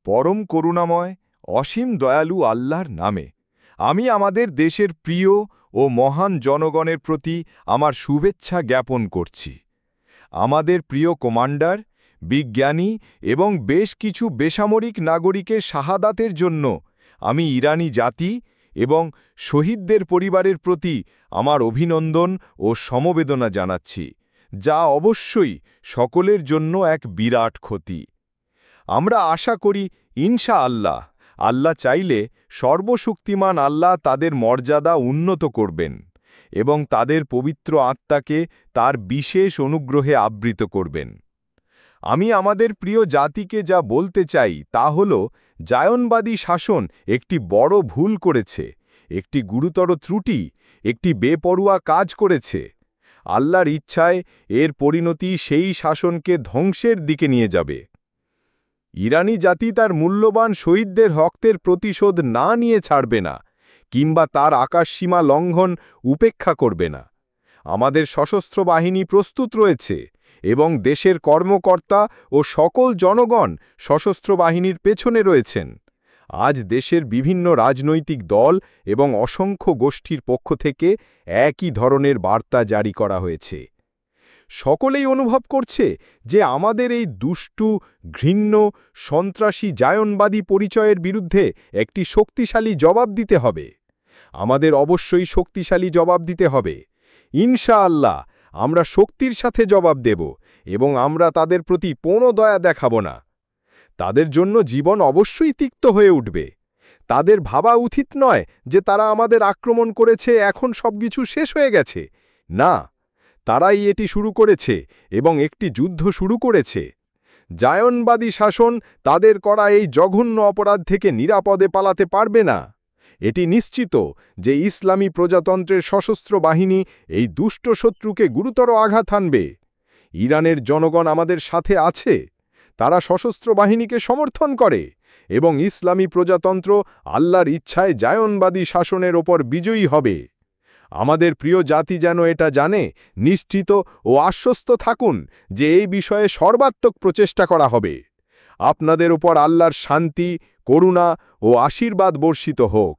পরম করুণাময় অসীম দয়ালু আল্লাহর নামে আমি আমাদের দেশের প্রিয় ও মহান জনগণের প্রতি আমার শুভেচ্ছা জ্ঞাপন করছি। আমাদের প্রিয় কমান্ডার, বিজ্ঞানী এবং বেশ কিছু বেসামরিক নাগরিকের শাহাদাতের জন্য আমি ইরানি জাতি এবং শহীদদের পরিবারের প্রতি আমার অভিনন্দন ও সমবেদনা জানাচ্ছি, যা অবশ্যই সকলের জন্য এক বিরাট ক্ষতি। আমরা আশা করি ইনশাআল্লাহ, আল্লাহ চাইলে সর্বশক্তিমান আল্লাহ তাদের মর্যাদা উন্নত করবেন এবং তাদের পবিত্র আত্মাকে তার বিশেষ অনুগ্রহে আবৃত করবেন। আমি আমাদের প্রিয় জাতিকে যা বলতে চাই তা হল, জায়নবাদী শাসন একটি বড় ভুল করেছে, একটি গুরুতর ত্রুটি, একটি বেপরোয়া কাজ করেছে। আল্লাহর ইচ্ছায় এর পরিণতি সেই শাসনকে ধ্বংসের দিকে নিয়ে যাবে। ইরানি জাতি তার মূল্যবান শহীদদের রক্তের প্রতিশোধ না নিয়ে ছাড়বে না, কিংবা তার আকাশসীমা লঙ্ঘন উপেক্ষা করবে না। আমাদের সশস্ত্র বাহিনী প্রস্তুত রয়েছে এবং দেশের কর্মকর্তা ও সকল জনগণ সশস্ত্র বাহিনীর পেছনে রয়েছেন। আজ দেশের বিভিন্ন রাজনৈতিক দল এবং অসংখ্য গোষ্ঠীর পক্ষ থেকে একই ধরনের বার্তা জারি করা হয়েছে। সকলেই অনুভব করছে যে আমাদের এই দুষ্টু, ঘৃণ্য, সন্ত্রাসী জায়নবাদী পরিচয়ের বিরুদ্ধে একটি শক্তিশালী জবাব দিতে হবে। আমাদের অবশ্যই শক্তিশালী জবাব দিতে হবে। ইনশাআল্লাহ আমরা শক্তির সাথে জবাব দেব এবং আমরা তাদের প্রতি কোনো দয়া দেখাব না। তাদের জন্য জীবন অবশ্যই তিক্ত হয়ে উঠবে। তাদের ভাবা উচিত নয় যে তারা আমাদের আক্রমণ করেছে, এখন সবকিছু শেষ হয়ে গেছে। না, তারাই এটি শুরু করেছে এবং একটি যুদ্ধ শুরু করেছে। জায়নবাদী শাসন তাদের করা এই জঘন্য অপরাধ থেকে নিরাপদে পালাতে পারবে না। এটি নিশ্চিত যে ইসলামী প্রজাতন্ত্রের সশস্ত্র বাহিনী এই দুষ্ট শত্রুকে গুরুতর আঘাত হানবে। ইরানের জনগণ আমাদের সাথে আছে। তারা সশস্ত্র বাহিনীকে সমর্থন করে এবং ইসলামী প্রজাতন্ত্র আল্লাহর ইচ্ছায় জায়নবাদী শাসনের ওপর বিজয়ী হবে। আমাদের প্রিয় জাতি যেন এটা জানে, নিশ্চিত ও আশ্বস্ত থাকুন যে এই বিষয়ে সর্বাত্মক প্রচেষ্টা করা হবে। আপনাদের উপর আল্লাহর শান্তি, করুণা ও আশীর্বাদ বর্ষিত হোক।